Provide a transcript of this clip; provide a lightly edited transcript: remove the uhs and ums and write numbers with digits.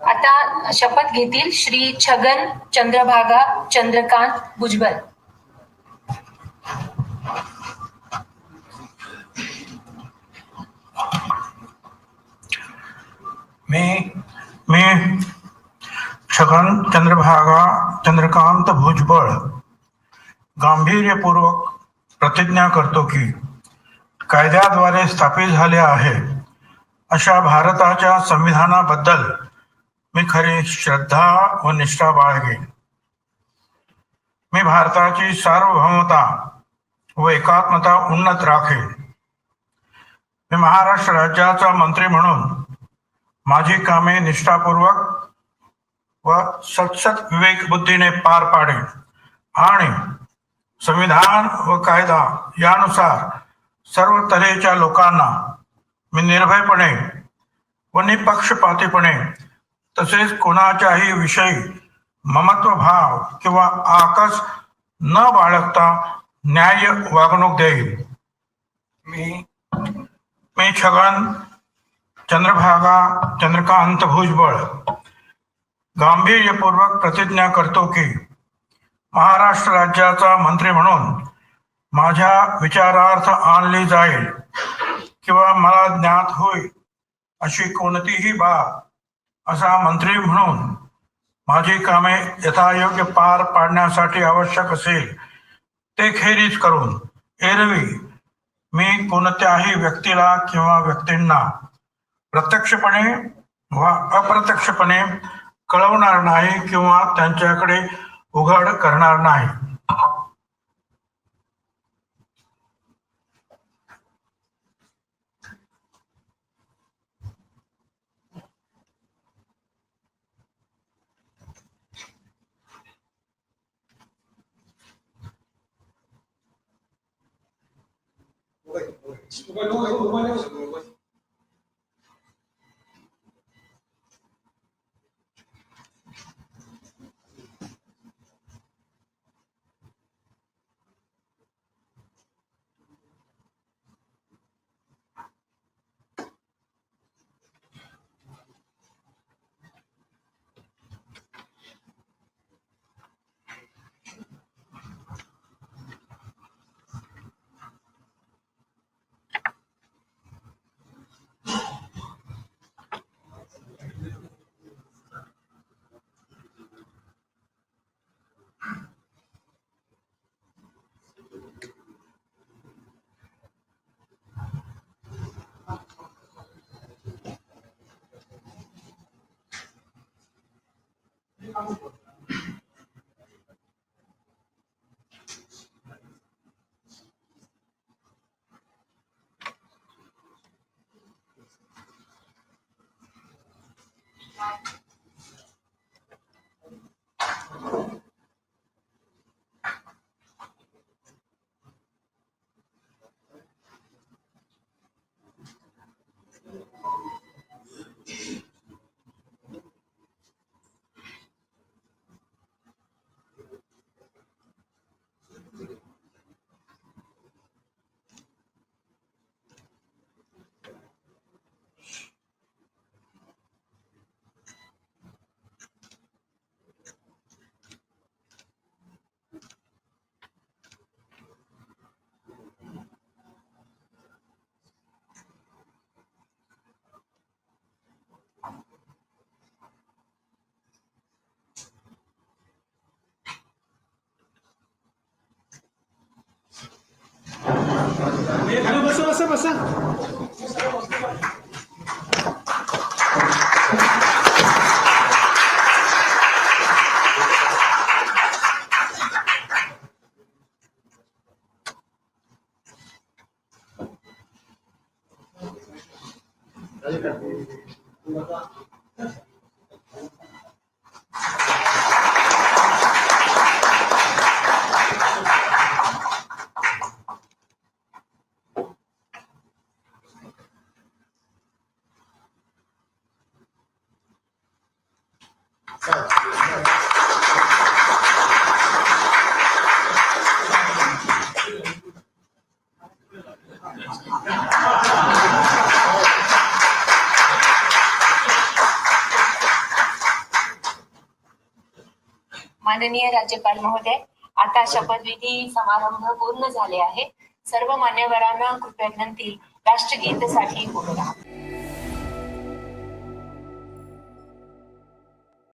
आता शपथ घेतील श्री छगन चंद्रभागा चंद्रकांत भुजबळ. मी छगन चंद्रभागा चंद्रकांत भुजबळ गांभीर्यपूर्वक प्रतिज्ञा करतो की कायद्याद्वारे स्थापित झाले आहे अशा भारताच्या संविधानाबद्दल मी खरी श्रद्धा व निष्ठा बाळगेन. मी भारताची सार्वभौमता व एकात्मता उन्नत राखेन. मी महाराष्ट्र राज्याचा मंत्री म्हणून माझी कामे निष्ठापूर्वक व सतसत विवेक बुद्धीने पार पाडेन आणि संविधान व कायदा यानुसार सर्व तऱ्हेच्या लोकांना मी निर्भयपणे व निपक्षपातीपणे तसेच कोणाच्याही विषयी ममत्वभाव किंवा आकस न बाळगता न्याय्य वागणूक देईल. मी छगन चंद्रभागा चंद्रकांत भुजबळ गांभीर्यपूर्वक प्रतिज्ञा करतो की महाराष्ट्र राज्याचा मंत्री म्हणून माझ्या विचारार्थ आणली जाईल किंवा मला ज्ञात होईल अशी कोणतीही बाब असा मंत्री म्हणून माझी कामे यथायोग्य पार पाडण्यासाठी आवश्यक असेल ते खेरीज करून एरवी मी कोणत्याही व्यक्तीला किंवा व्यक्तींना प्रत्यक्षपणे वा अप्रत्यक्षपणे कळवणार नाही किंवा त्यांच्याकडे उघड करणार नाही. बसा. माननीय राज्यपाल महोदय, आता शपथविधी समारंभ पूर्ण झाले आहे. सर्व मान्यवरांना कृपया विनंती, राष्ट्रगीतासाठी उभे राहा.